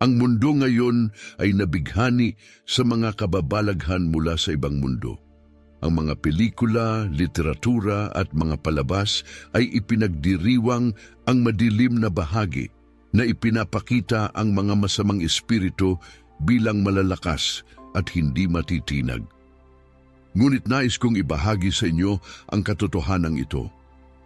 Ang mundo ngayon ay nabighani sa mga kababalaghan mula sa ibang mundo. Ang mga pelikula, literatura at mga palabas ay ipinagdiriwang ang madilim na bahagi na ipinapakita ang mga masamang espiritu bilang malalakas at hindi matitinag. Ngunit nais kong ibahagi sa inyo ang katotohanan ito.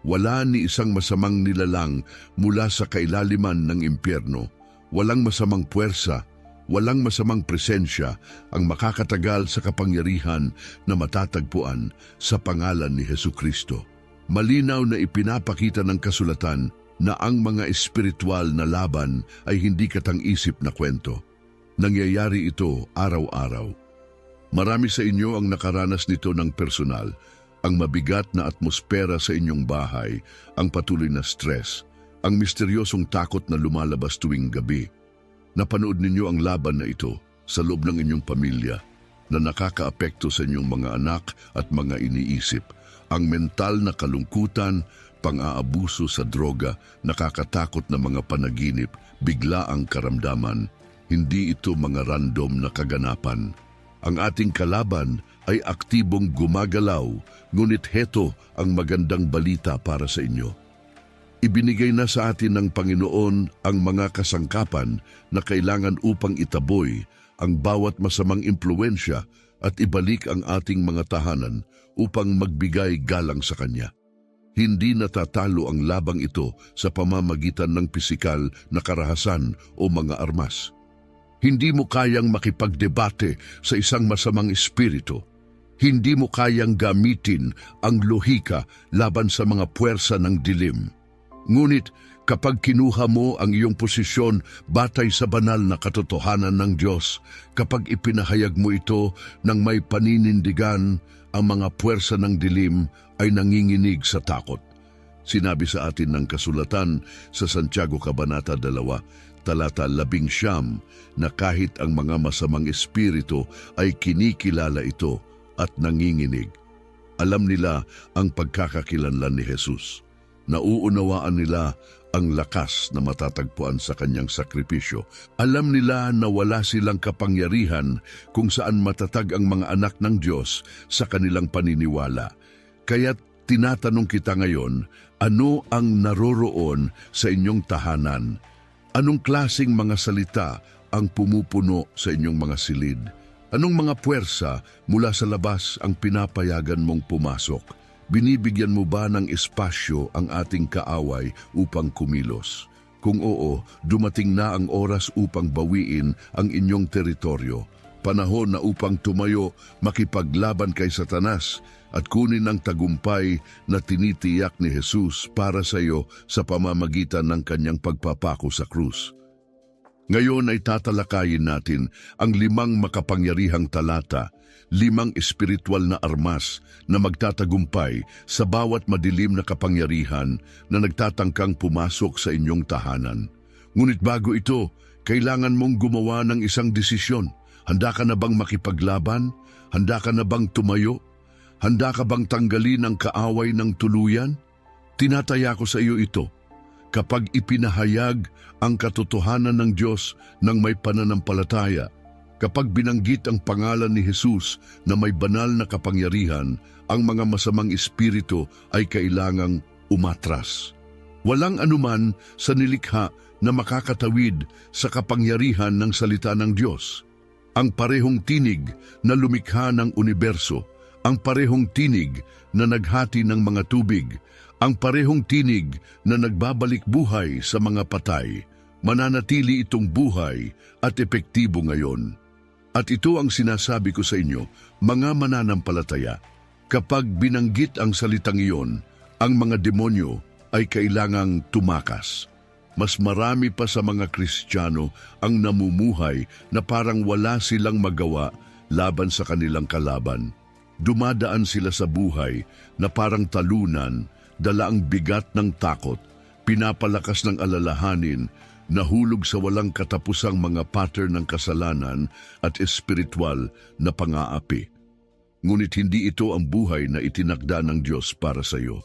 Wala ni isang masamang nilalang mula sa kailaliman ng impyerno. Walang masamang puwersa, walang masamang presensya ang makakatagal sa kapangyarihan na matatagpuan sa pangalan ni Hesukristo. Malinaw na ipinapakita ng kasulatan na ang mga espiritual na laban ay hindi katang-isip na kwento. Nangyayari ito araw-araw. Marami sa inyo ang nakaranas nito ng personal, ang mabigat na atmosfera sa inyong bahay, ang patuloy na stress, ang misteryosong takot na lumalabas tuwing gabi. Napanood ninyo ang laban na ito sa loob ng inyong pamilya na nakakaapekto sa inyong mga anak at mga iniisip. Ang mental na kalungkutan, pang-aabuso sa droga, nakakatakot na mga panaginip, biglaang karamdaman. Hindi ito mga random na kaganapan. Ang ating kalaban ay aktibong gumagalaw, ngunit heto ang magandang balita para sa inyo. Ibinigay na sa atin ng Panginoon ang mga kasangkapan na kailangan upang itaboy ang bawat masamang impluwensya at ibalik ang ating mga tahanan upang magbigay galang sa Kanya. Hindi natatalo ang labang ito sa pamamagitan ng pisikal na karahasan o mga armas. Hindi mo kayang makipagdebate sa isang masamang espiritu. Hindi mo kayang gamitin ang lohika laban sa mga puwersa ng dilim. Ngunit kapag kinuha mo ang iyong posisyon batay sa banal na katotohanan ng Diyos, kapag ipinahayag mo ito ng may paninindigan, ang mga puwersa ng dilim ay nanginginig sa takot. Sinabi sa atin ng kasulatan sa Santiago Kabanata 2, talata 11, na kahit ang mga masamang espiritu ay kinikilala ito at nanginginig. Alam nila ang pagkakakilanlan ni Jesus. Nauunawaan nila ang lakas na matatagpuan sa kanyang sakripisyo. Alam nila na wala silang kapangyarihan kung saan matatag ang mga anak ng Diyos sa kanilang paniniwala. Kaya tinatanong kita ngayon, ano ang naroroon sa inyong tahanan? Anong klaseng mga salita ang pumupuno sa inyong mga silid? Anong mga puwersa mula sa labas ang pinapayagan mong pumasok? Binibigyan mo ba ng espasyo ang ating kaaway upang kumilos? Kung oo, dumating na ang oras upang bawiin ang inyong teritoryo. Panahon na upang tumayo, makipaglaban kay Satanas at kunin ang tagumpay na tinitiyak ni Jesus para sa iyo sa pamamagitan ng kanyang pagpapako sa krus. Ngayon ay tatalakayin natin ang 5 makapangyarihang talata, 5 espiritual na armas na magtatagumpay sa bawat madilim na kapangyarihan na nagtatangkang pumasok sa inyong tahanan. Ngunit bago ito, kailangan mong gumawa ng isang desisyon. Handa ka na bang makipaglaban? Handa ka na bang tumayo? Handa ka bang tanggalin ang kaaway ng tuluyan? Tinataya ko sa iyo ito. Kapag ipinahayag ang katotohanan ng Diyos ng may pananampalataya, kapag binanggit ang pangalan ni Jesus na may banal na kapangyarihan, ang mga masamang espiritu ay kailangang umatras. Walang anuman sa nilikha na makakatawid sa kapangyarihan ng salita ng Diyos. Ang parehong tinig na lumikha ng universo, ang parehong tinig na naghati ng mga tubig, ang parehong tinig na nagbabalik buhay sa mga patay, mananatili itong buhay at epektibo ngayon. At ito ang sinasabi ko sa inyo, mga mananampalataya, kapag binanggit ang salitang iyon, ang mga demonyo ay kailangang tumakas. Mas marami pa sa mga Kristiyano ang namumuhay na parang wala silang magawa laban sa kanilang kalaban. Dumadaan sila sa buhay na parang talunan, dala ang bigat ng takot, pinapalakas ng alalahanin, nahulog sa walang katapusang mga pattern ng kasalanan at espiritual na pang-aapi. Ngunit hindi ito ang buhay na itinakda ng Diyos para sa iyo.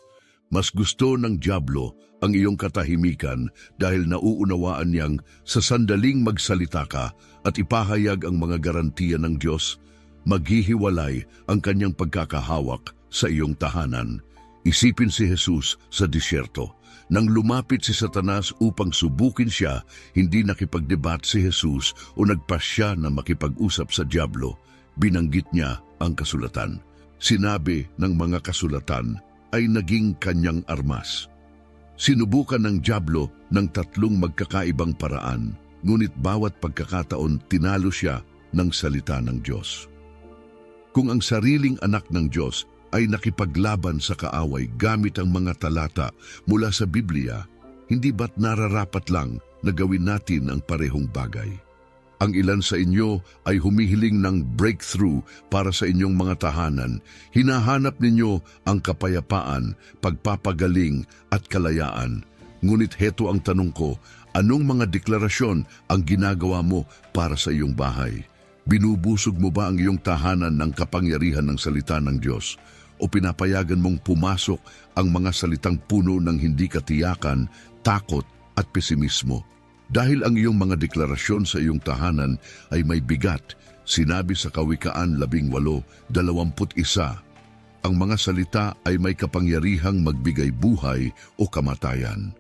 Mas gusto ng dyablo ang iyong katahimikan dahil nauunawaan niyang sa sandaling magsalita ka at ipahayag ang mga garantiya ng Diyos, maghihiwalay ang kanyang pagkakahawak sa iyong tahanan. Isipin si Jesus sa disyerto. Nang lumapit si Satanas upang subukin siya, hindi nakipagdebat si Jesus o nagpasya na makipag-usap sa dyablo. Binanggit niya ang kasulatan. Sinabi ng mga kasulatan ay naging kanyang armas. Sinubukan ng dyablo ng 3 magkakaibang paraan, ngunit bawat pagkakataon tinalo siya ng salita ng Diyos. Kung ang sariling anak ng Diyos ay nakipaglaban sa kaaway gamit ang mga talata mula sa Biblia, hindi ba't nararapat lang na gawin natin ang parehong bagay? Ang ilan sa inyo ay humihiling ng breakthrough para sa inyong mga tahanan. Hinahanap ninyo ang kapayapaan, pagpapagaling at kalayaan. Ngunit heto ang tanong ko, anong mga deklarasyon ang ginagawa mo para sa iyong bahay? Binubusog mo ba ang iyong tahanan ng kapangyarihan ng salita ng Diyos? O pinapayagan mong pumasok ang mga salitang puno ng hindi katiyakan, takot at pesimismo? Dahil ang iyong mga deklarasyon sa iyong tahanan ay may bigat, sinabi sa Kawikaan 18:21, ang mga salita ay may kapangyarihang magbigay buhay o kamatayan.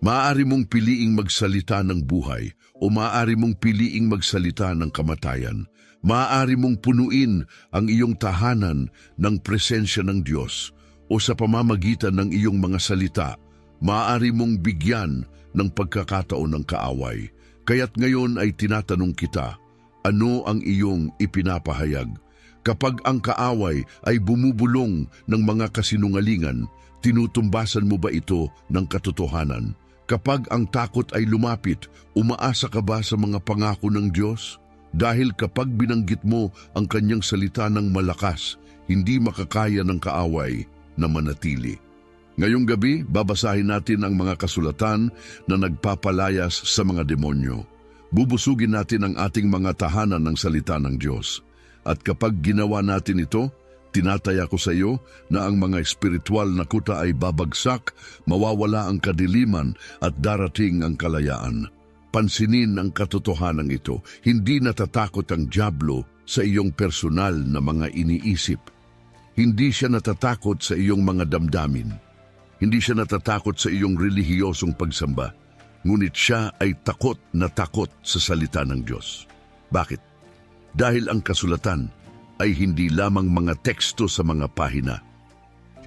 Maaari mong piliing magsalita ng buhay o maaari mong piliing magsalita ng kamatayan. Maaari mong punuin ang iyong tahanan ng presensya ng Diyos o sa pamamagitan ng iyong mga salita, maaari mong bigyan ng pagkakataon ng kaaway. Kaya't ngayon ay tinatanong kita, ano ang iyong ipinapahayag? Kapag ang kaaway ay bumubulong ng mga kasinungalingan, tinutumbasan mo ba ito ng katotohanan? Kapag ang takot ay lumapit, umaasa ka ba sa mga pangako ng Diyos? Dahil kapag binanggit mo ang kanyang salita ng malakas, hindi makakaya ng kaaway na manatili. Ngayong gabi, babasahin natin ang mga kasulatan na nagpapalayas sa mga demonyo. Bubusugin natin ang ating mga tahanan ng salita ng Diyos. At kapag ginawa natin ito, tinataya ko sa iyo na ang mga espiritual na kuta ay babagsak, mawawala ang kadiliman at darating ang kalayaan. Pansinin ang katotohanan ito. Hindi natatakot ang dyablo sa iyong personal na mga iniisip. Hindi siya natatakot sa iyong mga damdamin. Hindi siya natatakot sa iyong relihiyosong pagsamba. Ngunit siya ay takot na takot sa salita ng Diyos. Bakit? Dahil ang kasulatan ay hindi lamang mga teksto sa mga pahina.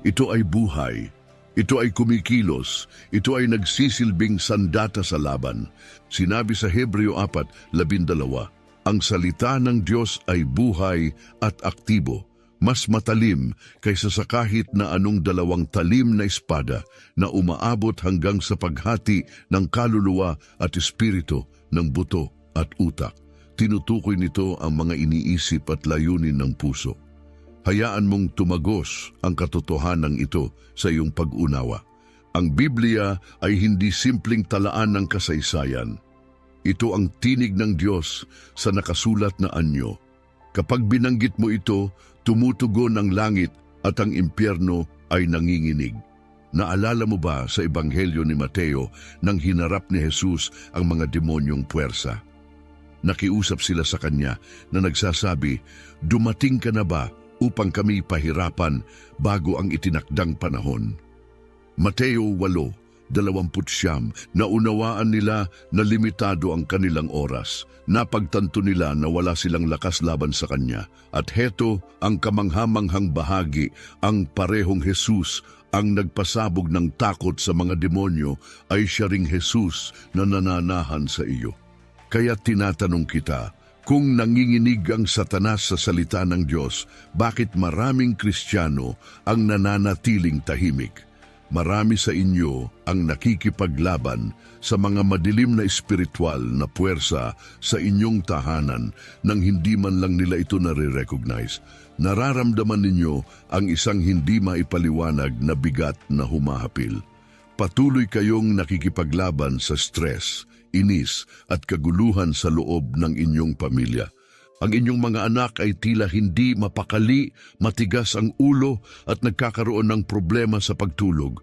Ito ay buhay. Ito ay kumikilos, ito ay nagsisilbing sandata sa laban. Sinabi sa Hebreo 4:12, ang salita ng Diyos ay buhay at aktibo, mas matalim kaysa sa kahit na anong 2 talim na espada na umaabot hanggang sa paghati ng kaluluwa at espiritu, ng buto at utak. Tinutukoy nito ang mga iniisip at layunin ng puso. Hayaan mong tumagos ang katotohanan ito sa iyong pag-unawa. Ang Biblia ay hindi simpleng talaan ng kasaysayan. Ito ang tinig ng Diyos sa nakasulat na anyo. Kapag binanggit mo ito, tumutugon ang langit at ang impyerno ay nanginginig. Naalala mo ba sa Ebanghelyo ni Mateo nang hinarap ni Jesus ang mga demonyong puwersa? Nakiusap sila sa kanya na nagsasabi, dumating ka na ba upang kami pahirapan bago ang itinakdang panahon? Mateo 8:29, naunawaan nila na limitado ang kanilang oras. Napagtanto nila na wala silang lakas laban sa kanya. At heto ang kamanghamanghang bahagi, ang parehong Jesus ang nagpasabog ng takot sa mga demonyo ay siya ring Jesus na nananahan sa iyo. Kaya tinatanong kita, kung nanginginig ang Satanas sa salita ng Diyos, bakit maraming Kristiyano ang nananatiling tahimik? Marami sa inyo ang nakikipaglaban sa mga madilim na espiritual na puwersa sa inyong tahanan nang hindi man lang nila ito nare-recognize. Nararamdaman ninyo ang isang hindi maipaliwanag na bigat na humahapil. Patuloy kayong nakikipaglaban sa stress, inis at kaguluhan sa loob ng inyong pamilya. Ang inyong mga anak ay tila hindi mapakali, matigas ang ulo at nagkakaroon ng problema sa pagtulog.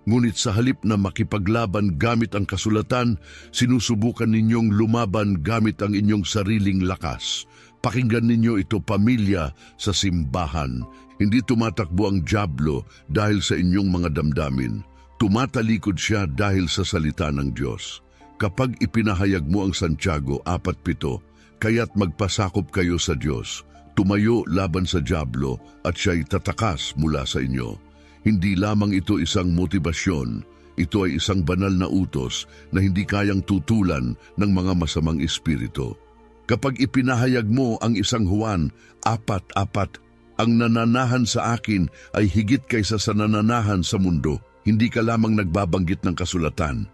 Ngunit sa halip na makipaglaban gamit ang kasulatan, sinusubukan ninyong lumaban gamit ang inyong sariling lakas. Pakinggan ninyo ito, pamilya sa simbahan. Hindi tumatakbo ang dyablo dahil sa inyong mga damdamin. Tumatalikod siya dahil sa salita ng Diyos. Kapag ipinahayag mo ang Santiago 4:7, kaya't magpasakop kayo sa Diyos, tumayo laban sa dyablo at siya'y tatakas mula sa inyo. Hindi lamang ito isang motibasyon, ito ay isang banal na utos na hindi kayang tutulan ng mga masamang espiritu. Kapag ipinahayag mo ang isang Juan 4:4, ang nananahan sa akin ay higit kaysa sa nananahan sa mundo, hindi ka lamang nagbabanggit ng kasulatan.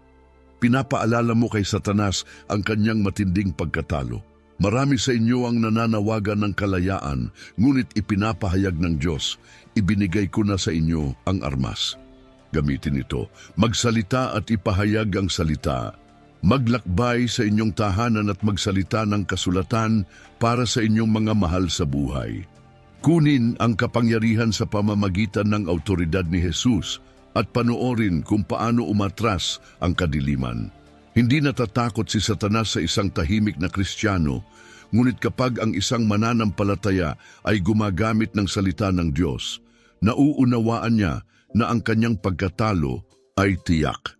Pinapaalala mo kay Satanas ang kanyang matinding pagkatalo. Marami sa inyo ang nananawagan ng kalayaan, ngunit ipinapahayag ng Diyos, ibinigay ko na sa inyo ang armas. Gamitin ito, magsalita at ipahayag ang salita. Maglakbay sa inyong tahanan at magsalita ng kasulatan para sa inyong mga mahal sa buhay. Kunin ang kapangyarihan sa pamamagitan ng autoridad ni Jesus at panoorin kung paano umatras ang kadiliman. Hindi natatakot si Satanas sa isang tahimik na Kristiyano, ngunit kapag ang isang mananampalataya ay gumagamit ng salita ng Diyos, nauunawaan niya na ang kanyang pagkatalo ay tiyak.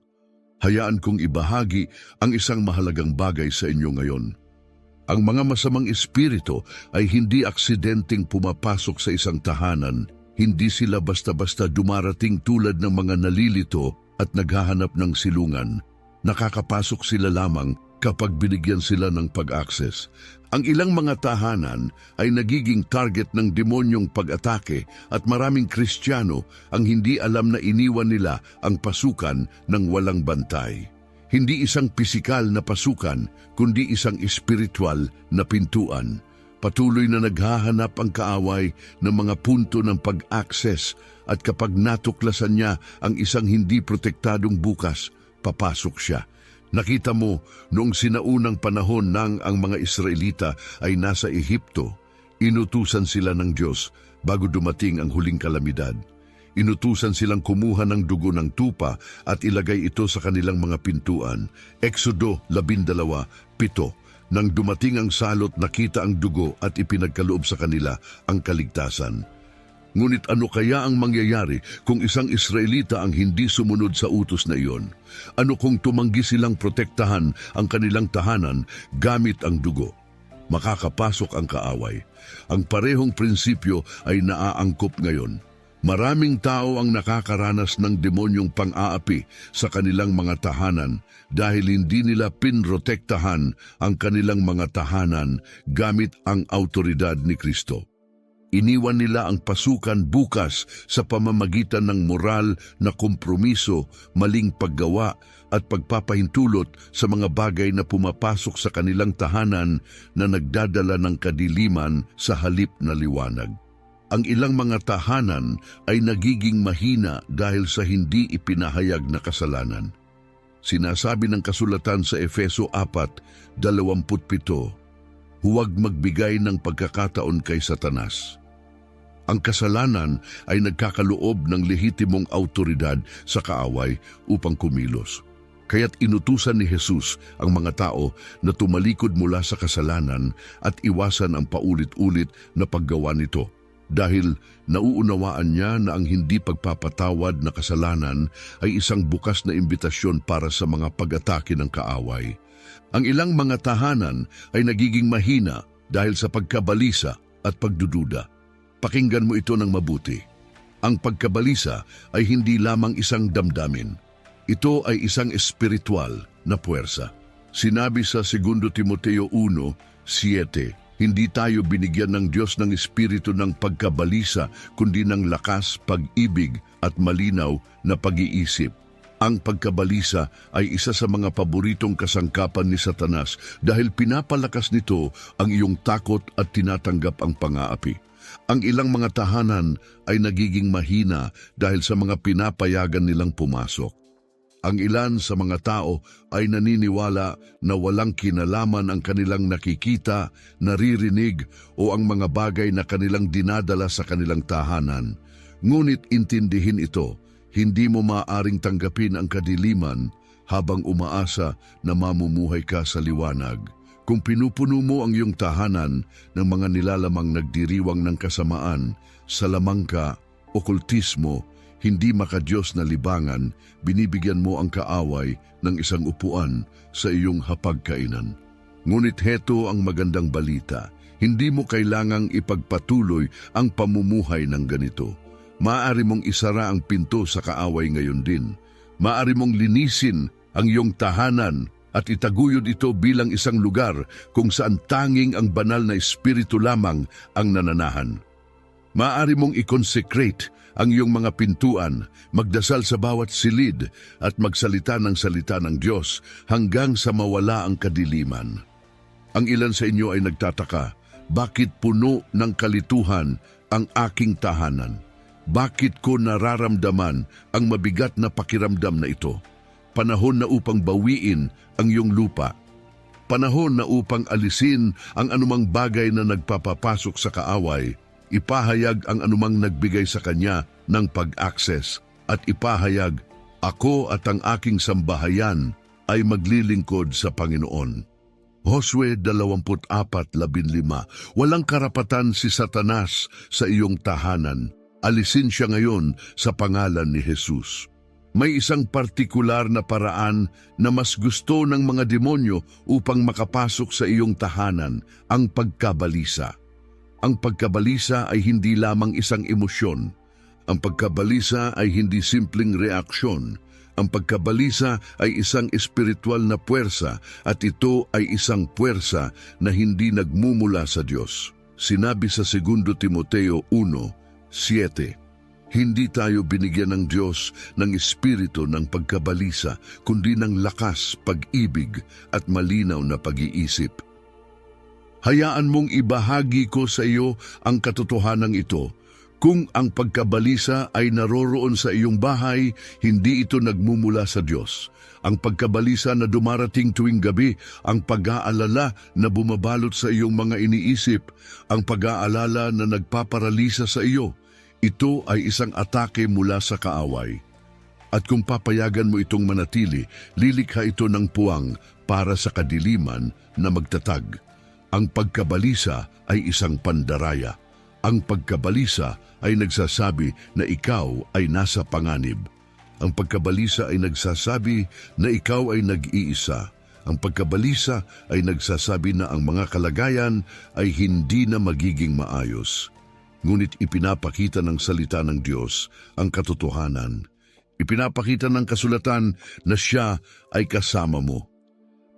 Hayaan kong ibahagi ang isang mahalagang bagay sa inyo ngayon. Ang mga masamang espiritu ay hindi aksidenteng pumapasok sa isang tahanan. Hindi sila basta-basta dumarating tulad ng mga nalilito at naghahanap ng silungan. Nakakapasok sila lamang kapag binigyan sila ng pag-access. Ang ilang mga tahanan ay nagiging target ng demonyong pag-atake at maraming Kristiyano ang hindi alam na iniwan nila ang pasukan ng walang bantay. Hindi isang pisikal na pasukan, kundi isang espiritual na pintuan. Patuloy na naghahanap ang kaaway ng mga punto ng pag-access at kapag natuklasan niya ang isang hindi protektadong bukas, papasok siya. Nakita mo noong sinaunang panahon nang ang mga Israelita ay nasa Ehipto, inutusan sila ng Diyos bago dumating ang huling kalamidad. Inutusan silang kumuha ng dugo ng tupa at ilagay ito sa kanilang mga pintuan. Exodo 12:7. Nang dumating ang salot, nakita ang dugo at ipinagkaloob sa kanila ang kaligtasan. Ngunit ano kaya ang mangyayari kung isang Israelita ang hindi sumunod sa utos na iyon? Ano kung tumanggi silang protektahan ang kanilang tahanan gamit ang dugo? Makakapasok ang kaaway. Ang parehong prinsipyo ay naaangkop ngayon. Maraming tao ang nakakaranas ng demonyong pang-aapi sa kanilang mga tahanan dahil hindi nila pinrotektahan ang kanilang mga tahanan gamit ang autoridad ni Kristo. Iniwan nila ang pasukan bukas sa pamamagitan ng moral na kompromiso, maling paggawa at pagpapahintulot sa mga bagay na pumapasok sa kanilang tahanan na nagdadala ng kadiliman sa halip na liwanag. Ang ilang mga tahanan ay nagiging mahina dahil sa hindi ipinahayag na kasalanan. Sinasabi ng kasulatan sa Efeso 4:27, huwag magbigay ng pagkakataon kay Satanas. Ang kasalanan ay nagkakaloob ng lehitimong autoridad sa kaaway upang kumilos. Kaya't inutusan ni Jesus ang mga tao na tumalikod mula sa kasalanan at iwasan ang paulit-ulit na paggawa nito. Dahil nauunawaan niya na ang hindi pagpapatawad na kasalanan ay isang bukas na imbitasyon para sa mga pag-atake ng kaaway. Ang ilang mga tahanan ay nagiging mahina dahil sa pagkabalisa at pagdududa. Pakinggan mo ito ng mabuti. Ang pagkabalisa ay hindi lamang isang damdamin. Ito ay isang espiritual na puwersa. Sinabi sa 2 Timoteo 1:7, hindi tayo binigyan ng Diyos ng espiritu ng pagkabalisa, kundi ng lakas, pag-ibig at malinaw na pag-iisip. Ang pagkabalisa ay isa sa mga paboritong kasangkapan ni Satanas dahil pinapalakas nito ang iyong takot at tinatanggap ang pang-aapi. Ang ilang mga tahanan ay nagiging mahina dahil sa mga pinapayagan nilang pumasok. Ang ilan sa mga tao ay naniniwala na walang kinalaman ang kanilang nakikita, naririnig o ang mga bagay na kanilang dinadala sa kanilang tahanan. Ngunit intindihin ito, Hindi mo maaaring tanggapin ang kadiliman habang umaasa na mamumuhay ka sa liwanag. Kung pinupuno mo ang iyong tahanan ng mga nilalamang nagdiriwang ng kasamaan, salamangka, okultismo, hindi makadiyos na libangan, binibigyan mo ang kaaway ng isang upuan sa iyong hapagkainan. Ngunit heto ang magandang balita, hindi mo kailangang ipagpatuloy ang pamumuhay ng ganito. Maaari mong isara ang pinto sa kaaway ngayon din. Maaari mong linisin ang iyong tahanan at itaguyod ito bilang isang lugar kung saan tanging ang banal na espiritu lamang ang nananahan. Maaari mong i-consecrate ang iyong mga pintuan, magdasal sa bawat silid at magsalita ng salita ng Diyos hanggang sa mawala ang kadiliman. Ang ilan sa inyo ay nagtataka, bakit puno ng kalituhan ang aking tahanan? Bakit ko nararamdaman ang mabigat na pakiramdam na ito? Panahon na upang bawiin ang iyong lupa. Panahon na upang alisin ang anumang bagay na nagpapapasok sa kaaway. Ipahayag ang anumang nagbigay sa kanya ng pag-access at ipahayag, ako at ang aking sambahayan ay maglilingkod sa Panginoon. Josue 24:15. Walang karapatan si Satanas sa iyong tahanan. Alisin siya ngayon sa pangalan ni Jesus. May isang partikular na paraan na mas gusto ng mga demonyo upang makapasok sa iyong tahanan, ang pagkabalisa. Ang pagkabalisa ay hindi lamang isang emosyon. Ang pagkabalisa ay hindi simpleng reaksyon. Ang pagkabalisa ay isang espiritual na puwersa at ito ay isang puwersa na hindi nagmumula sa Diyos. Sinabi sa 2 Timoteo 1:7, hindi tayo binigyan ng Diyos ng espiritu ng pagkabalisa, kundi ng lakas, pag-ibig at malinaw na pag-iisip. Hayaan mong ibahagi ko sa iyo ang katotohanan ito. Kung ang pagkabalisa ay naroroon sa iyong bahay, hindi ito nagmumula sa Diyos. Ang pagkabalisa na dumarating tuwing gabi, ang pag-aalala na bumabalot sa iyong mga iniisip, ang pag-aalala na nagpaparalisa sa iyo, ito ay isang atake mula sa kaaway. At kung papayagan mo itong manatili, lilikha ito ng puwang para sa kadiliman na magtatag. Ang pagkabalisa ay isang pandaraya. Ang pagkabalisa ay nagsasabi na ikaw ay nasa panganib. Ang pagkabalisa ay nagsasabi na ikaw ay nag-iisa. Ang pagkabalisa ay nagsasabi na ang mga kalagayan ay hindi na magiging maayos. Ngunit ipinapakita ng salita ng Diyos ang katotohanan. Ipinapakita ng kasulatan na siya ay kasama mo.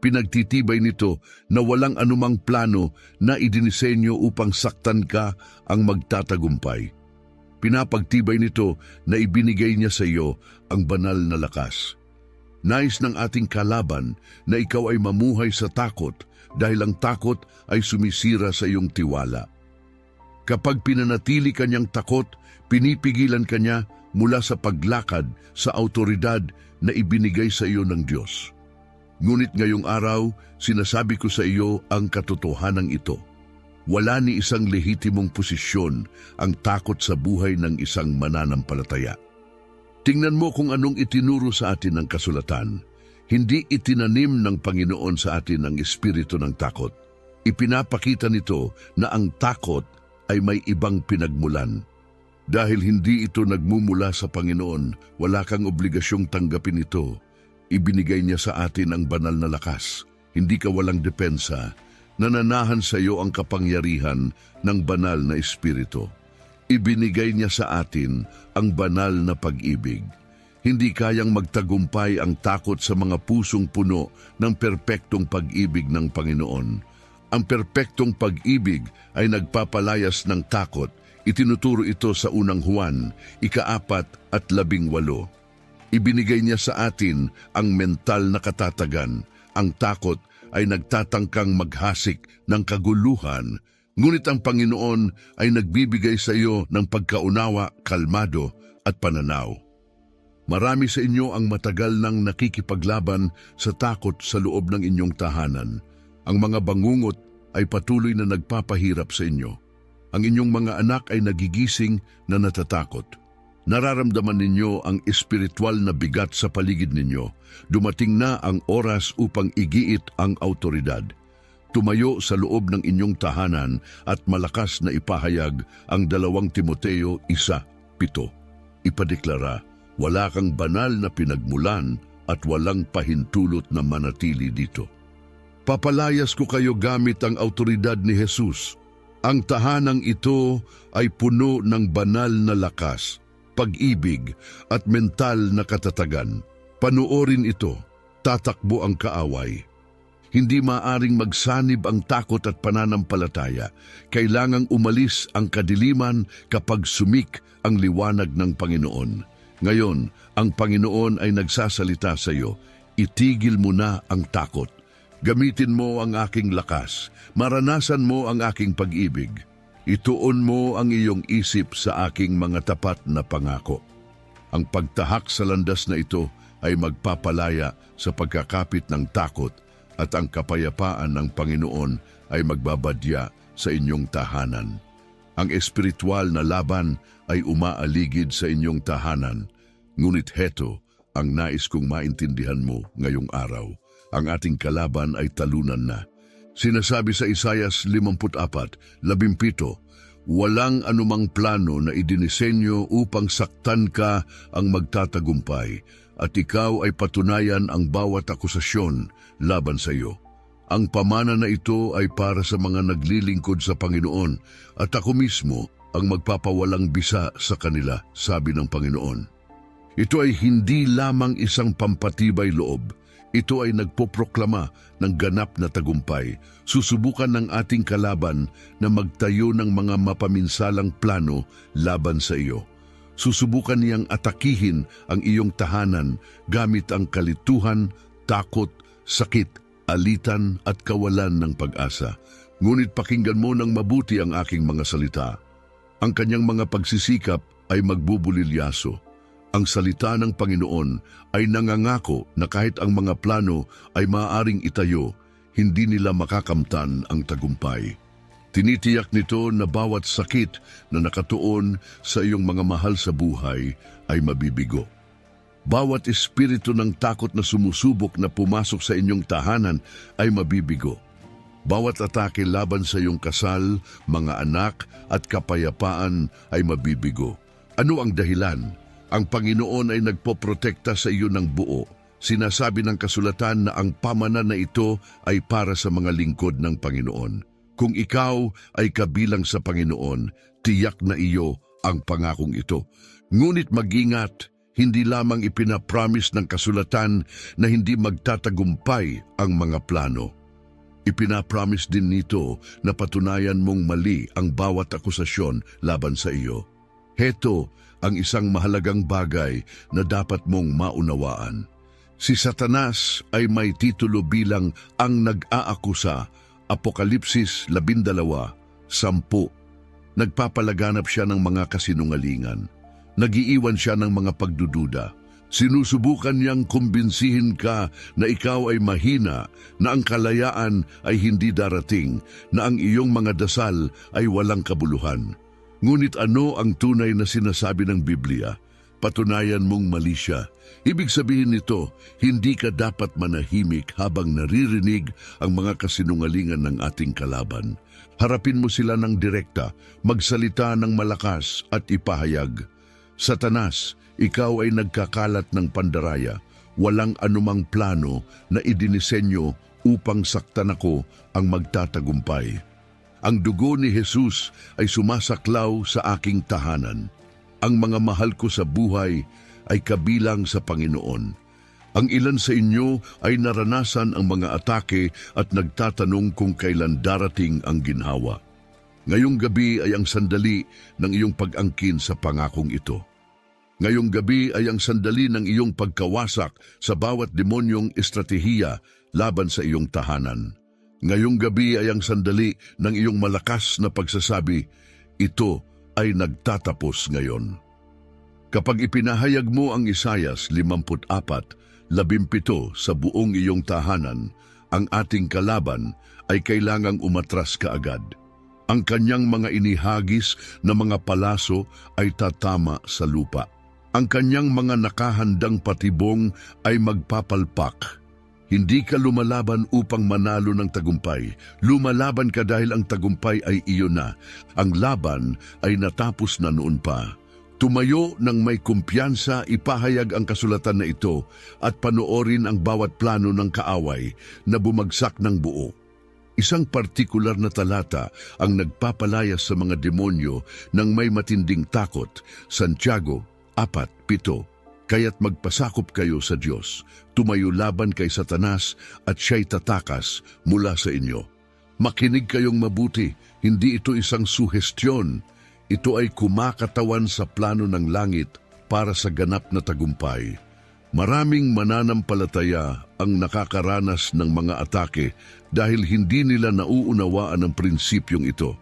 Pinagtitibay nito na walang anumang plano na idinisenyo upang saktan ka ang magtatagumpay. Pinapagtibay nito na ibinigay niya sa iyo ang banal na lakas. Nais ng ating kalaban na ikaw ay mamuhay sa takot dahil ang takot ay sumisira sa iyong tiwala. Kapag pinanatili kanyang takot, pinipigilan kanya mula sa paglakad sa autoridad na ibinigay sa iyo ng Diyos. Ngunit ngayong araw, sinasabi ko sa iyo ang katotohanan ito. Wala ni isang lehitimong posisyon ang takot sa buhay ng isang mananampalataya. Tingnan mo kung anong itinuro sa atin ng kasulatan. Hindi itinanim ng Panginoon sa atin ang espiritu ng takot. Ipinapakita nito na ang takot ay may ibang pinagmulan. Dahil hindi ito nagmumula sa Panginoon, wala kang obligasyong tanggapin ito. Ibinigay niya sa atin ang banal na lakas. Hindi ka walang depensa. Nananahan sa iyo ang kapangyarihan ng banal na espiritu. Ibinigay niya sa atin ang banal na pag-ibig. Hindi kayang magtagumpay ang takot sa mga pusong puno ng perpektong pag-ibig ng Panginoon. Ang perpektong pag-ibig ay nagpapalayas ng takot. Itinuturo ito sa unang Juan, 4:18. Ibinigay niya sa atin ang mental na katatagan. Ang takot ay nagtatangkang maghasik ng kaguluhan, ngunit ang Panginoon ay nagbibigay sa iyo ng pagkaunawa, kalmado at pananaw. Marami sa inyo ang matagal nang nakikipaglaban sa takot sa loob ng inyong tahanan. Ang mga bangungot ay patuloy na nagpapahirap sa inyo. Ang inyong mga anak ay nagigising na natatakot. Nararamdaman ninyo ang espiritual na bigat sa paligid ninyo. Dumating na ang oras upang igiit ang autoridad. Tumayo sa loob ng inyong tahanan at malakas na ipahayag ang 2 Timoteo 1:7. Ipadeklara, wala kang banal na pinagmulan at walang pahintulot na manatili dito. Papalayas ko kayo gamit ang autoridad ni Jesus. Ang tahanang ito ay puno ng banal na lakas, pag-ibig at mental na katatagan. Panoorin ito, tatakbo ang kaaway. Hindi maaring magsanib ang takot at pananampalataya. Kailangang umalis ang kadiliman kapag sumik ang liwanag ng Panginoon. Ngayon, ang Panginoon ay nagsasalita sa iyo. Itigil mo na ang takot. Gamitin mo ang aking lakas. Maranasan mo ang aking pag-ibig. Ituon mo ang iyong isip sa aking mga tapat na pangako. Ang pagtahak sa landas na ito ay magpapalaya sa pagkakapit ng takot at ang kapayapaan ng Panginoon ay magbabadya sa inyong tahanan. Ang espiritual na laban ay umaaligid sa inyong tahanan, ngunit heto ang nais kong maintindihan mo ngayong araw. Ang ating kalaban ay talunan na. Sinasabi sa Isaias 54:17, walang anumang plano na idinisenyo upang saktan ka ang magtatagumpay, at ikaw ay patunayan ang bawat akusasyon laban sa iyo. Ang pamana na ito ay para sa mga naglilingkod sa Panginoon, at ako mismo ang magpapawalang bisa sa kanila, sabi ng Panginoon. Ito ay hindi lamang isang pampatibay loob. Ito ay nagpoproklama ng ganap na tagumpay. Susubukan ng ating kalaban na magtayo ng mga mapaminsalang plano laban sa iyo. Susubukan niyang atakihin ang iyong tahanan gamit ang kalituhan, takot, sakit, alitan at kawalan ng pag-asa. Ngunit pakinggan mo ng mabuti ang aking mga salita. Ang kanyang mga pagsisikap ay magbubulilyaso. Ang salita ng Panginoon ay nangangako na kahit ang mga plano ay maaaring itayo, hindi nila makakamtan ang tagumpay. Tinitiyak nito na bawat sakit na nakatuon sa iyong mga mahal sa buhay ay mabibigo. Bawat espiritu ng takot na sumusubok na pumasok sa inyong tahanan ay mabibigo. Bawat atake laban sa iyong kasal, mga anak at kapayapaan ay mabibigo. Ano ang dahilan? Ang Panginoon ay nagpoprotekta sa iyo ng buo. Sinasabi ng kasulatan na ang pamana na ito ay para sa mga lingkod ng Panginoon. Kung ikaw ay kabilang sa Panginoon, tiyak na iyo ang pangakong ito. Ngunit mag-ingat, hindi lamang ipinapromise ng kasulatan na hindi magtatagumpay ang mga plano. Ipinapromise din nito na patunayan mong mali ang bawat akusasyon laban sa iyo. Heto ang isang mahalagang bagay na dapat mong maunawaan. Si Satanas ay may titulo bilang ang nag-aakusa, Apokalipsis 12:10. Nagpapalaganap siya ng mga kasinungalingan. Nagiiwan siya ng mga pagdududa. Sinusubukan niyang kumbinsihin ka na ikaw ay mahina, na ang kalayaan ay hindi darating, na ang iyong mga dasal ay walang kabuluhan. Ngunit ano ang tunay na sinasabi ng Biblia? Patunayan mong mali siya. Ibig sabihin nito, hindi ka dapat manahimik habang naririnig ang mga kasinungalingan ng ating kalaban. Harapin mo sila ng direkta, magsalita ng malakas at ipahayag. Satanas, ikaw ay nagkakalat ng pandaraya. Walang anumang plano na idinisenyo upang saktan ako ang magtatagumpay. Ang dugo ni Jesus ay sumasaklaw sa aking tahanan. Ang mga mahal ko sa buhay ay kabilang sa Panginoon. Ang ilan sa inyo ay naranasan ang mga atake at nagtatanong kung kailan darating ang ginhawa. Ngayong gabi ay ang sandali ng iyong pag-angkin sa pangakong ito. Ngayong gabi ay ang sandali ng iyong pagkawasak sa bawat demonyong estratehiya laban sa iyong tahanan. Ngayong gabi ay ang sandali ng iyong malakas na pagsasabi, ito ay nagtatapos ngayon. Kapag ipinahayag mo ang Isaias 54:17 sa buong iyong tahanan, ang ating kalaban ay kailangang umatras kaagad. Ang kanyang mga inihagis na mga palaso ay tatama sa lupa. Ang kanyang mga nakahandang patibong ay magpapalpak. Hindi ka lumalaban upang manalo ng tagumpay. Lumalaban ka dahil ang tagumpay ay iyon na. Ang laban ay natapos na noon pa. Tumayo ng may kumpiyansa, ipahayag ang kasulatan na ito at panoorin ang bawat plano ng kaaway na bumagsak ng buo. Isang partikular na talata ang nagpapalayas sa mga demonyo ng may matinding takot. Santiago 4:7. Kaya't magpasakop kayo sa Diyos. Tumayo laban kay Satanas at siya'y tatakas mula sa inyo. Makinig kayong mabuti, hindi ito isang suhestyon. Ito ay kumakatawan sa plano ng langit para sa ganap na tagumpay. Maraming mananampalataya ang nakakaranas ng mga atake dahil hindi nila nauunawaan ang prinsipyong ito.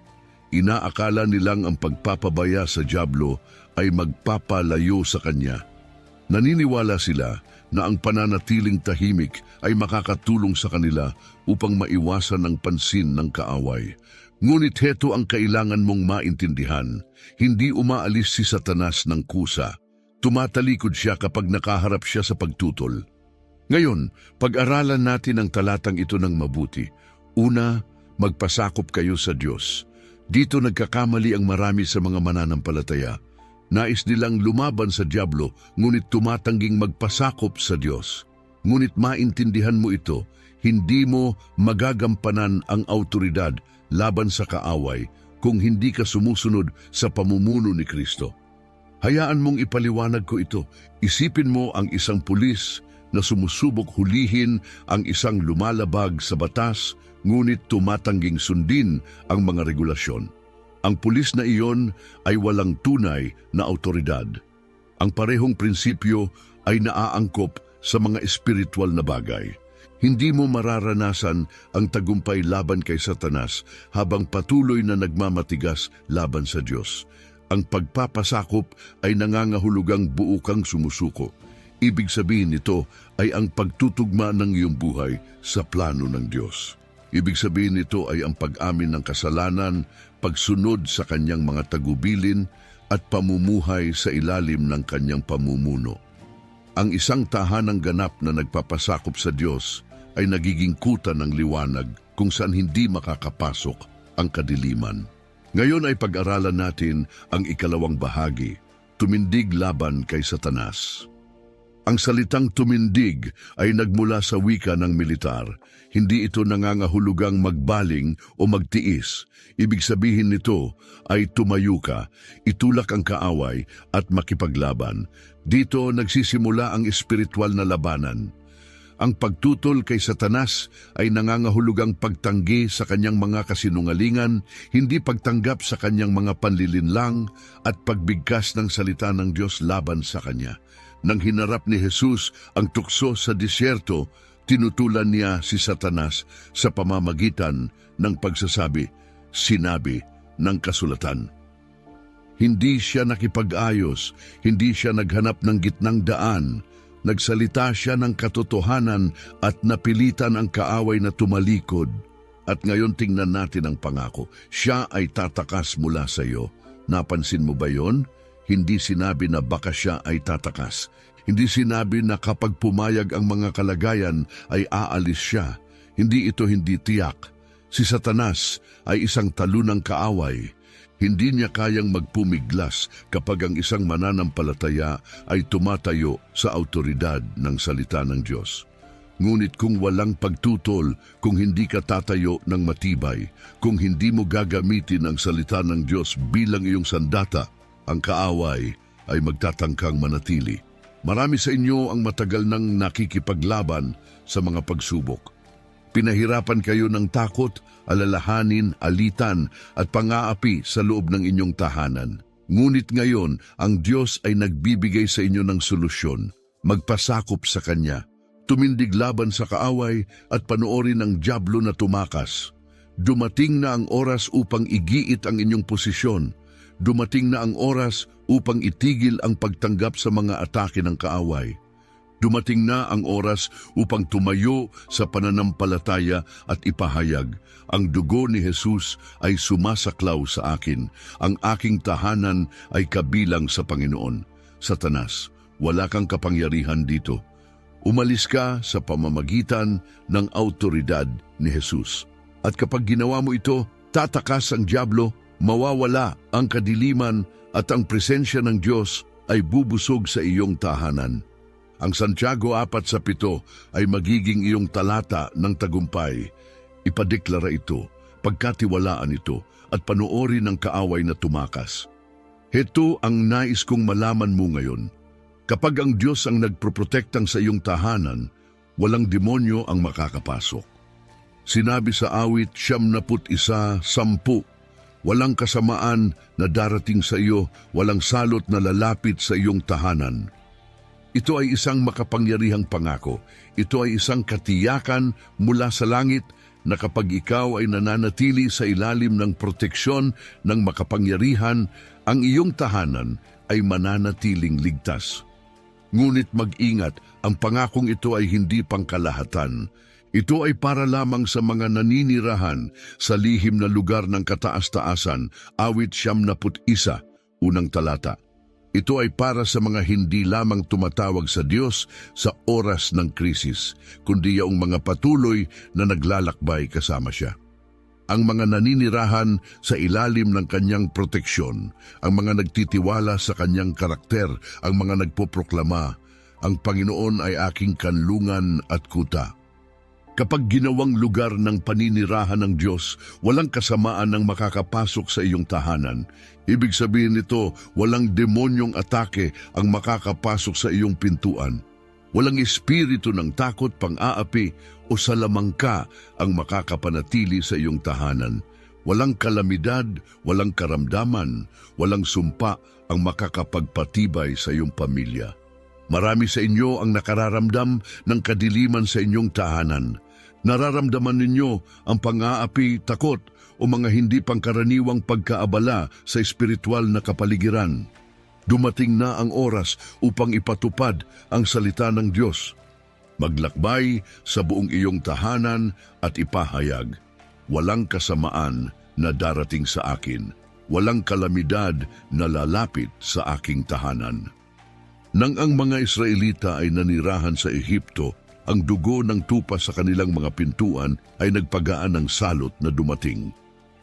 Inaakala nilang ang pagpapabaya sa dyablo ay magpapalayo sa kanya. Naniniwala sila na ang pananatiling tahimik ay makakatulong sa kanila upang maiwasan ang pansin ng kaaway. Ngunit heto ang kailangan mong maintindihan. Hindi umaalis si Satanas ng kusa. Tumatalikod siya kapag nakaharap siya sa pagtutol. Ngayon, pag-aralan natin ang talatang ito ng mabuti. Una, magpasakop kayo sa Diyos. Dito nagkakamali ang marami sa mga mananampalataya. Nais nilang lumaban sa dyablo, ngunit tumatangging magpasakop sa Diyos. Ngunit maintindihan mo ito, hindi mo magagampanan ang autoridad laban sa kaaway kung hindi ka sumusunod sa pamumuno ni Kristo. Hayaan mong ipaliwanag ko ito. Isipin mo ang isang pulis na sumusubok hulihin ang isang lumalabag sa batas, ngunit tumatangging sundin ang mga regulasyon. Ang pulis na iyon ay walang tunay na autoridad. Ang parehong prinsipyo ay naaangkop sa mga espiritual na bagay. Hindi mo mararanasan ang tagumpay laban kay Satanas habang patuloy na nagmamatigas laban sa Diyos. Ang pagpapasakop ay nangangahulugang buo kang sumusuko. Ibig sabihin nito ay ang pagtutugma ng iyong buhay sa plano ng Diyos. Ibig sabihin nito ay ang pag-amin ng kasalanan, pagsunod sa kanyang mga tagubilin at pamumuhay sa ilalim ng kanyang pamumuno. Ang isang tahanang ganap na nagpapasakop sa Diyos ay nagiging kuta ng liwanag kung saan hindi makakapasok ang kadiliman. Ngayon ay pag-aralan natin ang ikalawang bahagi, tumindig laban kay Satanas. Ang salitang tumindig ay nagmula sa wika ng militar. Hindi ito nangangahulugang magbaling o magtiis. Ibig sabihin nito ay tumayo ka, itulak ang kaaway at makipaglaban. Dito nagsisimula ang espiritual na labanan. Ang pagtutol kay Satanas ay nangangahulugang pagtanggi sa kanyang mga kasinungalingan, hindi pagtanggap sa kanyang mga panlilinlang at pagbigkas ng salita ng Diyos laban sa kanya. Nang hinarap ni Jesus ang tukso sa disyerto, tinutulan niya si Satanas sa pamamagitan ng pagsasabi, sinabi ng kasulatan. Hindi siya nakipag-ayos, hindi siya naghanap ng gitnang daan. Nagsalita siya ng katotohanan at napilitan ang kaaway na tumalikod. At ngayon tingnan natin ang pangako. Siya ay tatakas mula sa iyo. Napansin mo ba yon? Hindi sinabi na baka siya ay tatakas. Hindi sinabi na kapag pumayag ang mga kalagayan ay aalis siya. Hindi ito hindi tiyak. Si Satanas ay isang talunang kaaway. Hindi niya kayang magpumiglas kapag ang isang mananampalataya ay tumatayo sa autoridad ng salita ng Diyos. Ngunit kung walang pagtutol, kung hindi ka tatayo ng matibay, kung hindi mo gagamitin ang salita ng Diyos bilang iyong sandata, ang kaaway ay magtatangkang manatili. Marami sa inyo ang matagal nang nakikipaglaban sa mga pagsubok. Pinahirapan kayo ng takot, alalahanin, alitan at pang-aapi sa loob ng inyong tahanan. Ngunit ngayon, ang Diyos ay nagbibigay sa inyo ng solusyon. Magpasakop sa Kanya. Tumindig laban sa kaaway at panoorin ang dyablo na tumakas. Dumating na ang oras upang igiit ang inyong posisyon. Dumating na ang oras upang itigil ang pagtanggap sa mga atake ng kaaway. Dumating na ang oras upang tumayo sa pananampalataya at ipahayag, ang dugo ni Jesus ay sumasaklaw sa akin, ang aking tahanan ay kabilang sa Panginoon. Satanas, wala kang kapangyarihan dito. Umalis ka sa pamamagitan ng autoridad ni Jesus. At kapag ginawa mo ito, tatakas ang diablo, mawawala ang kadiliman at ang presensya ng Diyos ay bubusog sa iyong tahanan. Ang Santiago 4:7 ay magiging iyong talata ng tagumpay. Ipadeklara ito, pagkatiwalaan ito, at panoorin ang kaaway na tumakas. Heto ang nais kong malaman mo ngayon. Kapag ang Diyos ang nagproprotektang sa iyong tahanan, walang demonyo ang makakapasok. Sinabi sa awit 71:10, walang kasamaan na darating sa iyo, walang salot na lalapit sa iyong tahanan. Ito ay isang makapangyarihang pangako. Ito ay isang katiyakan mula sa langit na kapag ikaw ay nananatili sa ilalim ng proteksyon ng makapangyarihan, ang iyong tahanan ay mananatiling ligtas. Ngunit mag-ingat, ang pangakong ito ay hindi pangkalahatan. Ito ay para lamang sa mga naninirahan sa lihim na lugar ng kataas-taasan, awit 71, unang talata. Ito ay para sa mga hindi lamang tumatawag sa Diyos sa oras ng krisis, kundi yaong mga patuloy na naglalakbay kasama siya. Ang mga naninirahan sa ilalim ng kanyang proteksyon, ang mga nagtitiwala sa kanyang karakter, ang mga nagpoproklama, ang Panginoon ay aking kanlungan at kuta. Kapag ginawang lugar ng paninirahan ng Diyos, walang kasamaan ang makakapasok sa iyong tahanan. Ibig sabihin nito, walang demonyong atake ang makakapasok sa iyong pintuan. Walang espiritu ng takot, pang-aapi o salamangka ang makakapanatili sa iyong tahanan. Walang kalamidad, walang karamdaman, walang sumpa ang makakapagpatibay sa iyong pamilya. Marami sa inyo ang nakararamdam ng kadiliman sa inyong tahanan. Nararamdaman ninyo ang pang-aapi, takot o mga hindi pangkaraniwang pagkaabala sa espiritual na kapaligiran. Dumating na ang oras upang ipatupad ang salita ng Diyos. Maglakbay sa buong iyong tahanan at ipahayag, walang kasamaan na darating sa akin, walang kalamidad na lalapit sa aking tahanan. Nang ang mga Israelita ay nanirahan sa Ehipto, ang dugo ng tupa sa kanilang mga pintuan ay nagpagaan ng salot na dumating.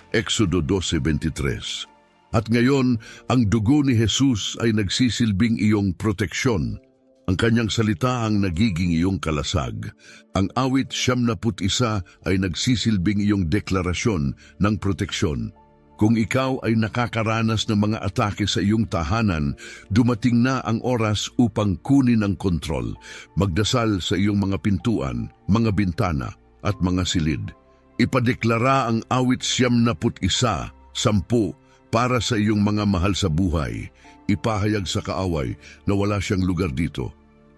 Exodo 12:23. At ngayon, ang dugo ni Jesus ay nagsisilbing iyong proteksyon. Ang kanyang salita ang nagiging iyong kalasag. Ang awit 71 ay nagsisilbing iyong deklarasyon ng proteksyon. Kung ikaw ay nakakaranas ng mga atake sa iyong tahanan, dumating na ang oras upang kunin ang kontrol. Magdasal sa iyong mga pintuan, mga bintana at mga silid. Ipadeklara ang awit 71, 10 para sa iyong mga mahal sa buhay. Ipahayag sa kaaway na wala siyang lugar dito.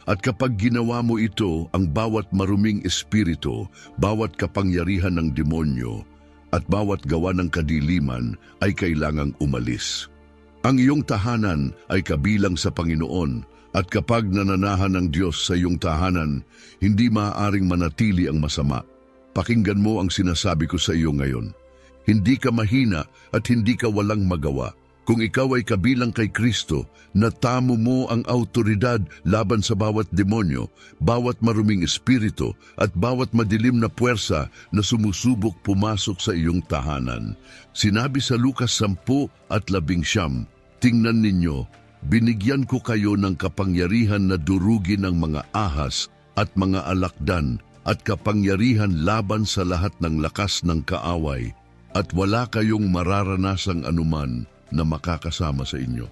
At kapag ginawa mo ito, ang bawat maruming espiritu, bawat kapangyarihan ng demonyo, at bawat gawa ng kadiliman ay kailangang umalis. Ang iyong tahanan ay kabilang sa Panginoon, at kapag nananahan ng Diyos sa iyong tahanan, hindi maaaring manatili ang masama. Pakinggan mo ang sinasabi ko sa iyo ngayon. Hindi ka mahina at hindi ka walang magawa. Kung ikaw ay kabilang kay Kristo, natamo mo ang autoridad laban sa bawat demonyo, bawat maruming espiritu at bawat madilim na puwersa na sumusubok pumasok sa iyong tahanan. Sinabi sa Lucas 10:11, tingnan ninyo, binigyan ko kayo ng kapangyarihan na durugin ng mga ahas at mga alakdan at kapangyarihan laban sa lahat ng lakas ng kaaway, at wala kayong mararanasang anuman na makakasama sa inyo.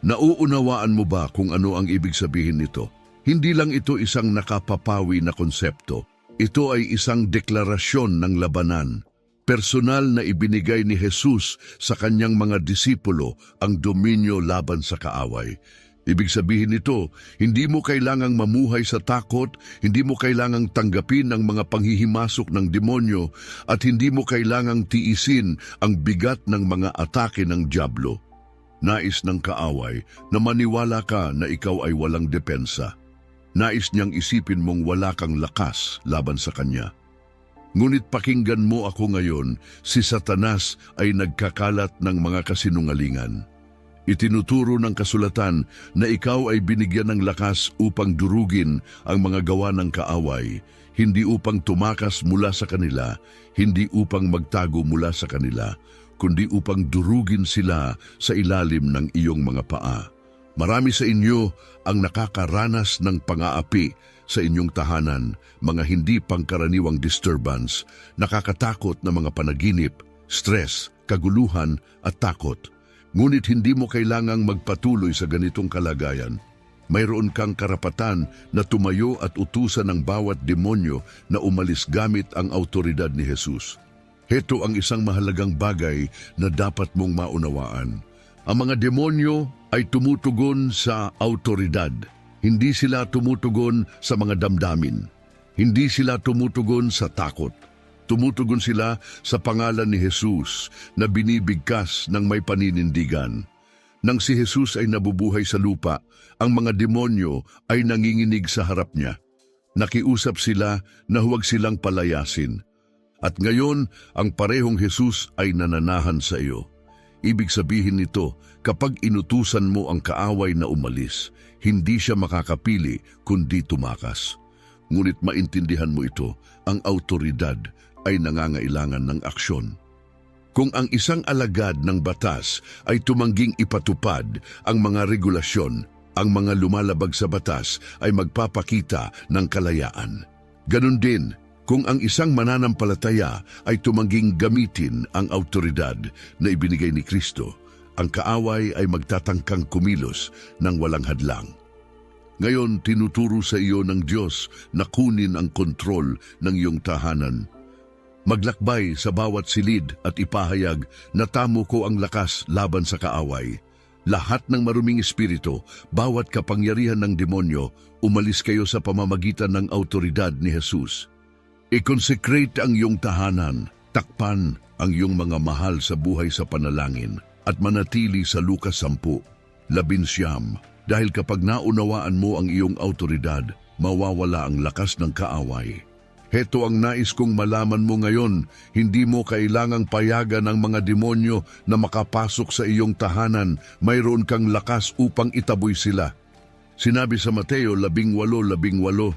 Nauunawaan mo ba kung ano ang ibig sabihin nito? Hindi lang ito isang nakapapawi na konsepto. Ito ay isang deklarasyon ng labanan. Personal na ibinigay ni Jesus sa kanyang mga disipulo ang dominyo laban sa kaaway. Ibig sabihin nito, hindi mo kailangang mamuhay sa takot, hindi mo kailangang tanggapin ang mga panghihimasok ng demonyo, at hindi mo kailangang tiisin ang bigat ng mga atake ng diablo. Nais ng kaaway na maniwala ka na ikaw ay walang depensa. Nais niyang isipin mong wala kang lakas laban sa kanya. Ngunit pakinggan mo ako ngayon, si Satanas ay nagkakalat ng mga kasinungalingan. Itinuturo ng kasulatan na ikaw ay binigyan ng lakas upang durugin ang mga gawa ng kaaway, hindi upang tumakas mula sa kanila, hindi upang magtago mula sa kanila, kundi upang durugin sila sa ilalim ng iyong mga paa. Marami sa inyo ang nakakaranas ng pang-aapi sa inyong tahanan, mga hindi pangkaraniwang disturbance, nakakatakot na mga panaginip, stress, kaguluhan at takot. Ngunit hindi mo kailangang magpatuloy sa ganitong kalagayan. Mayroon kang karapatan na tumayo at utusan ng bawat demonyo na umalis gamit ang autoridad ni Jesus. Heto ang isang mahalagang bagay na dapat mong maunawaan. Ang mga demonyo ay tumutugon sa autoridad. Hindi sila tumutugon sa mga damdamin. Hindi sila tumutugon sa takot. Tumutugon sila sa pangalan ni Jesus na binibigkas ng may paninindigan. Nang si Jesus ay nabubuhay sa lupa, ang mga demonyo ay nanginginig sa harap niya. Nakiusap sila na huwag silang palayasin. At ngayon, ang parehong Jesus ay nananahan sa iyo. Ibig sabihin nito, kapag inutusan mo ang kaaway na umalis, hindi siya makakapili kundi tumakas. Ngunit maintindihan mo ito, ang autoridad ay nangangailangan ng aksyon. Kung ang isang alagad ng batas ay tumangging ipatupad ang mga regulasyon, ang mga lumalabag sa batas ay magpapakita ng kalayaan. Ganon din, kung ang isang mananampalataya ay tumangging gamitin ang autoridad na ibinigay ni Kristo, ang kaaway ay magtatangkang kumilos ng walang hadlang. Ngayon, tinuturo sa iyo ng Diyos na kunin ang kontrol ng iyong tahanan. Maglakbay sa bawat silid at ipahayag na tamo ko ang lakas laban sa kaaway. Lahat ng maruming espiritu, bawat kapangyarihan ng demonyo, umalis kayo sa pamamagitan ng autoridad ni Jesus. I-consecrate ang iyong tahanan, takpan ang iyong mga mahal sa buhay sa panalangin, at manatili sa Lucas 10:19, dahil kapag naunawaan mo ang iyong autoridad, mawawala ang lakas ng kaaway. Heto ang nais kong malaman mo ngayon, hindi mo kailangang payagan ang mga demonyo na makapasok sa iyong tahanan, mayroon kang lakas upang itaboy sila. Sinabi sa Mateo 18:18,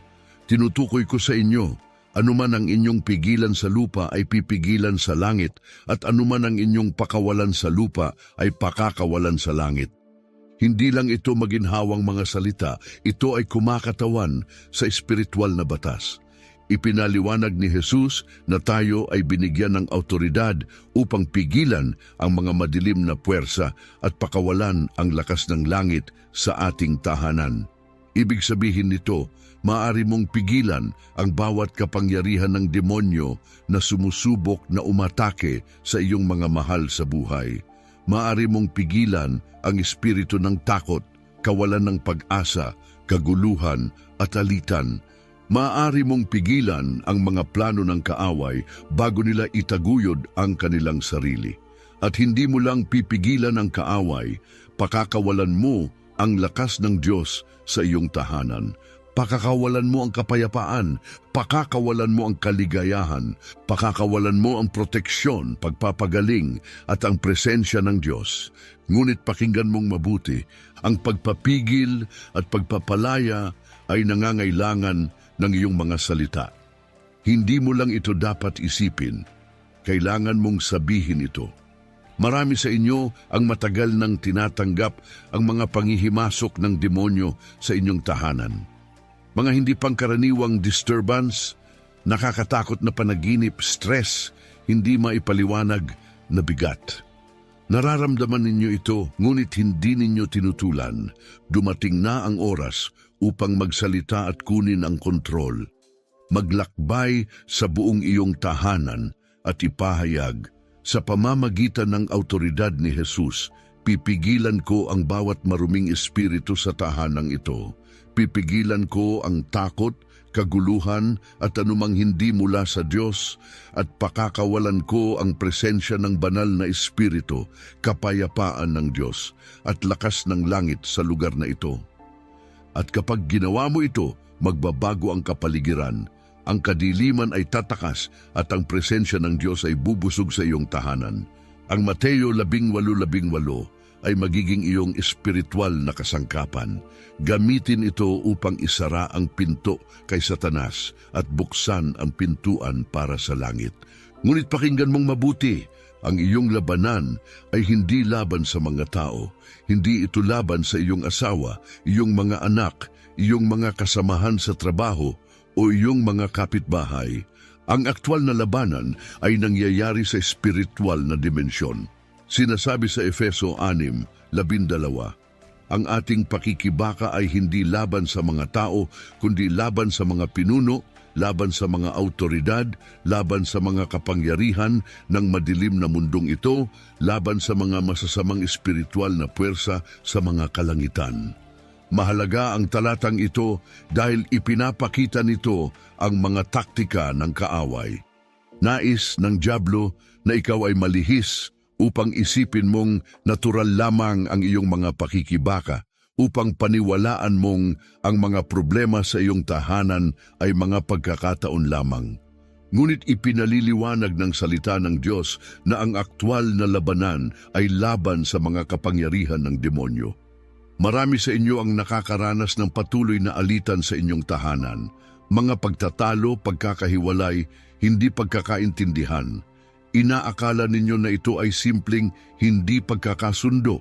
tinutukoy ko sa inyo, anuman ang inyong pigilan sa lupa ay pipigilan sa langit, at anuman ang inyong pakawalan sa lupa ay pakakawalan sa langit. Hindi lang ito maginhawang mga salita, ito ay kumakatawan sa espiritual na batas. Ipinaliwanag ni Jesus na tayo ay binigyan ng autoridad upang pigilan ang mga madilim na puwersa at pakawalan ang lakas ng langit sa ating tahanan. Ibig sabihin nito, maaari mong pigilan ang bawat kapangyarihan ng demonyo na sumusubok na umatake sa iyong mga mahal sa buhay. Maaari mong pigilan ang espiritu ng takot, kawalan ng pag-asa, kaguluhan at alitan. Maaari mong pigilan ang mga plano ng kaaway bago nila itaguyod ang kanilang sarili. At hindi mo lang pipigilan ang kaaway, pakakawalan mo ang lakas ng Diyos sa iyong tahanan. Pakakawalan mo ang kapayapaan, pakakawalan mo ang kaligayahan, pakakawalan mo ang proteksyon, pagpapagaling at ang presensya ng Diyos. Ngunit pakinggan mong mabuti, ang pagpapigil at pagpapalaya ay nangangailangan ng iyong mga salita. Hindi mo lang ito dapat isipin, kailangan mong sabihin ito. Marami sa inyo ang matagal nang tinatanggap ang mga panghihimasok ng demonyo sa inyong tahanan. Mga hindi pangkaraniwang disturbance, nakakatakot na panaginip, stress, hindi maipaliwanag na bigat. Nararamdaman ninyo ito, ngunit hindi ninyo tinutulan. Dumating na ang oras upang magsalita at kunin ang kontrol. Maglakbay sa buong iyong tahanan at ipahayag, sa pamamagitan ng autoridad ni Jesus, pipigilan ko ang bawat maruming espiritu sa tahanang ito. Pipigilan ko ang takot, kaguluhan at anumang hindi mula sa Diyos, at pakakawalan ko ang presensya ng banal na espiritu, kapayapaan ng Diyos at lakas ng langit sa lugar na ito. At kapag ginawa mo ito, magbabago ang kapaligiran, ang kadiliman ay tatakas at ang presensya ng Diyos ay bubusog sa iyong tahanan. Ang Mateo 18:18 ay magiging iyong espiritual na kasangkapan. Gamitin ito upang isara ang pinto kay Satanas at buksan ang pintuan para sa langit. Ngunit pakinggan mong mabuti, ang iyong labanan ay hindi laban sa mga tao. Hindi ito laban sa iyong asawa, iyong mga anak, iyong mga kasamahan sa trabaho, o iyong mga kapitbahay. Ang aktwal na labanan ay nangyayari sa espiritual na dimensyon. Sinasabi sa Efeso 6:12, ang ating pakikibaka ay hindi laban sa mga tao, kundi laban sa mga pinuno, laban sa mga autoridad, laban sa mga kapangyarihan ng madilim na mundong ito, laban sa mga masasamang espiritual na puwersa sa mga kalangitan. Mahalaga ang talatang ito dahil ipinapakita nito ang mga taktika ng kaaway. Nais ng dyablo na ikaw ay malihis upang isipin mong natural lamang ang iyong mga pakikibaka, upang paniwalaan mong ang mga problema sa iyong tahanan ay mga pagkakataon lamang. Ngunit ipinaliliwanag ng salita ng Diyos na ang aktwal na labanan ay laban sa mga kapangyarihan ng demonyo. Marami sa inyo ang nakakaranas ng patuloy na alitan sa inyong tahanan, mga pagtatalo, pagkakahiwalay, hindi pagkakaintindihan. Inaakala ninyo na ito ay simpleng hindi pagkakasundo.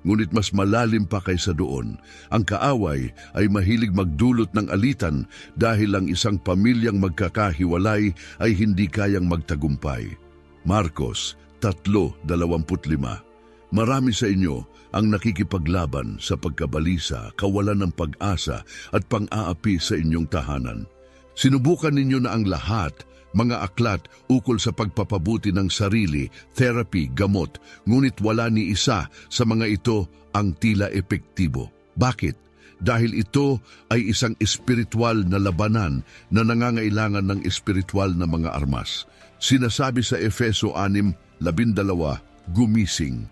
Ngunit mas malalim pa kaysa doon. Ang kaaway ay mahilig magdulot ng alitan dahil ang isang pamilyang magkakahiwalay ay hindi kayang magtagumpay. Marcos 3:25. Marami sa inyo ang nakikipaglaban sa pagkabalisa, kawalan ng pag-asa at pang-aapi sa inyong tahanan. Sinubukan ninyo na ang lahat, mga aklat ukol sa pagpapabuti ng sarili, therapy, gamot, ngunit wala ni isa sa mga ito ang tila epektibo. Bakit? Dahil ito ay isang espiritual na labanan na nangangailangan ng espiritual na mga armas. Sinasabi sa Efeso 6:12, gumising.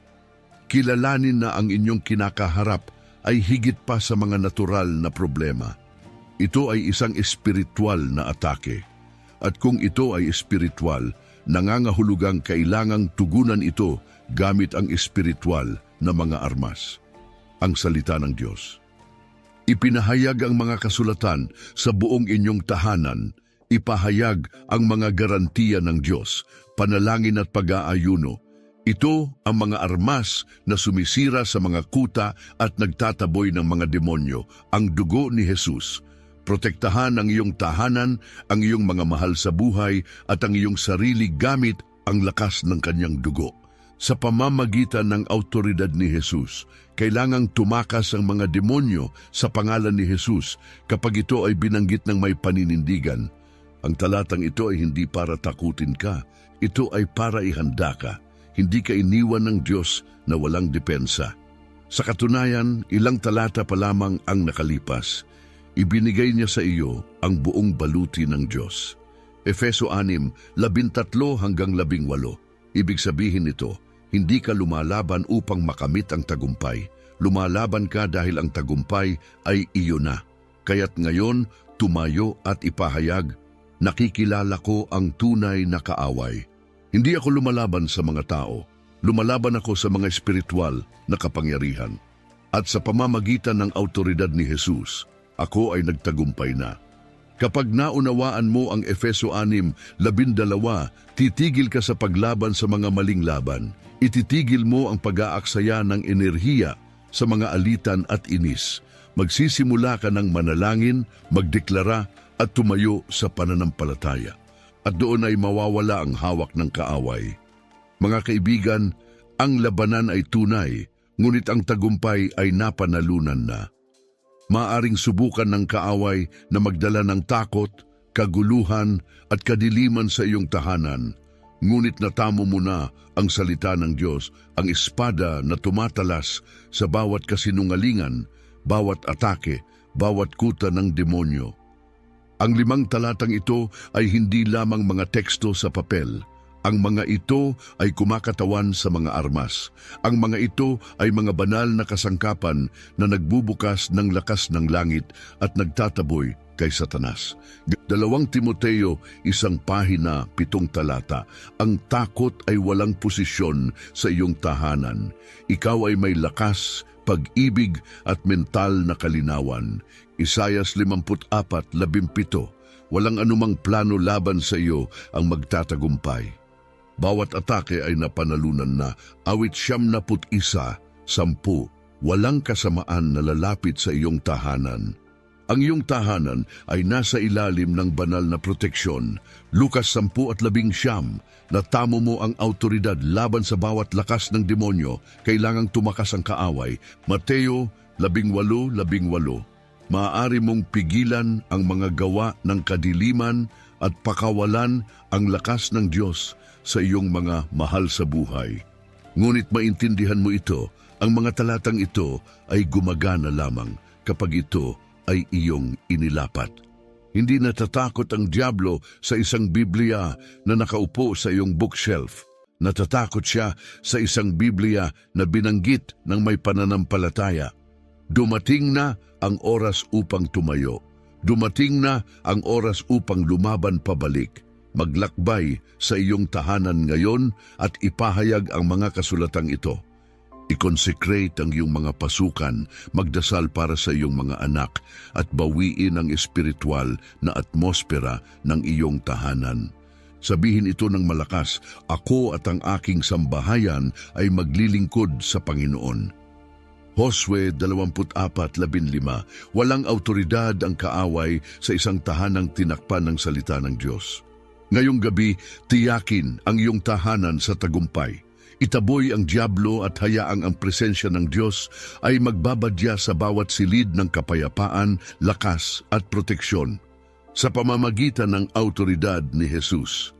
Kilalanin na ang inyong kinakaharap ay higit pa sa mga natural na problema. Ito ay isang espiritual na atake. At kung ito ay espiritual, nangangahulugang kailangang tugunan ito gamit ang espiritual na mga armas. Ang salita ng Diyos. Ipinahayag ang mga kasulatan sa buong inyong tahanan. Ipahayag ang mga garantiya ng Diyos, panalangin at pag-aayuno. Ito ang mga armas na sumisira sa mga kuta at nagtataboy ng mga demonyo, ang dugo ni Jesus. Protektahan ang iyong tahanan, ang iyong mga mahal sa buhay at ang iyong sarili gamit ang lakas ng kanyang dugo. Sa pamamagitan ng autoridad ni Jesus, kailangang tumakas ang mga demonyo sa pangalan ni Jesus kapag ito ay binanggit ng may paninindigan. Ang talatang ito ay hindi para takutin ka, ito ay para ihanda ka. Hindi ka iniwan ng Diyos na walang depensa. Sa katunayan, ilang talata pa lamang ang nakalipas. Ibinigay niya sa iyo ang buong baluti ng Diyos. Efeso 6:13-18. Ibig sabihin nito, hindi ka lumalaban upang makamit ang tagumpay. Lumalaban ka dahil ang tagumpay ay iyo na. Kaya't ngayon, tumayo at ipahayag, nakikilala ko ang tunay na kaaway. Hindi ako lumalaban sa mga tao. Lumalaban ako sa mga espiritual na kapangyarihan. At sa pamamagitan ng autoridad ni Jesus, ako ay nagtagumpay na. Kapag naunawaan mo ang Efeso 6:12, titigil ka sa paglaban sa mga maling laban. Ititigil mo ang pag-aaksaya ng enerhiya sa mga alitan at inis. Magsisimula ka ng manalangin, magdeklara at tumayo sa pananampalataya. At doon ay mawawala ang hawak ng kaaway. Mga kaibigan, ang labanan ay tunay, ngunit ang tagumpay ay napanalunan na. Maaring subukan ng kaaway na magdala ng takot, kaguluhan at kadiliman sa iyong tahanan. Ngunit natamo mo na ang salita ng Diyos, ang espada na tumatalas sa bawat kasinungalingan, bawat atake, bawat kuta ng demonyo. Ang 5 talatang ito ay hindi lamang mga teksto sa papel. Ang mga ito ay kumakatawan sa mga armas. Ang mga ito ay mga banal na kasangkapan na nagbubukas ng lakas ng langit at nagtataboy kay Satanas. 2 Timoteo 1 pahina 7 talata. Ang takot ay walang posisyon sa iyong tahanan. Ikaw ay may lakas, pag-ibig at mental na kalinawan. Isayas 54:17. Walang anumang plano laban sa iyo ang magtatagumpay. Bawat atake ay napanalunan na. Awit 91:10. Walang kasamaan na lalapit sa iyong tahanan. Ang iyong tahanan ay nasa ilalim ng banal na proteksyon. Lucas 10:11. Natamo mo ang autoridad laban sa bawat lakas ng demonyo. Kailangang tumakas ang kaaway. Mateo 18:18. Maaari mong pigilan ang mga gawa ng kadiliman at pakawalan ang lakas ng Diyos sa iyong mga mahal sa buhay. Ngunit maintindihan mo ito, ang mga talatang ito ay gumagana lamang kapag ito ay iyong inilapat. Hindi natatakot ang diablo sa isang Biblia na nakaupo sa iyong bookshelf. Natatakot siya sa isang Biblia na binanggit ng may pananampalataya. Dumating na ang oras upang tumayo. Dumating na ang oras upang lumaban pabalik. Maglakbay sa iyong tahanan ngayon at ipahayag ang mga kasulatang ito. I-consecrate ang iyong mga pasukan, magdasal para sa iyong mga anak, at bawiin ang espiritual na atmosfera ng iyong tahanan. Sabihin ito ng malakas, ako at ang aking sambahayan ay maglilingkod sa Panginoon. Josue 24:15. Walang autoridad ang kaaway sa isang tahanang tinakpan ng salita ng Diyos. Ngayong gabi, tiyakin ang iyong tahanan sa tagumpay. Itaboy ang diablo at hayaang ang presensya ng Diyos ay magbabadya sa bawat silid ng kapayapaan, lakas at proteksyon sa pamamagitan ng autoridad ni Jesus.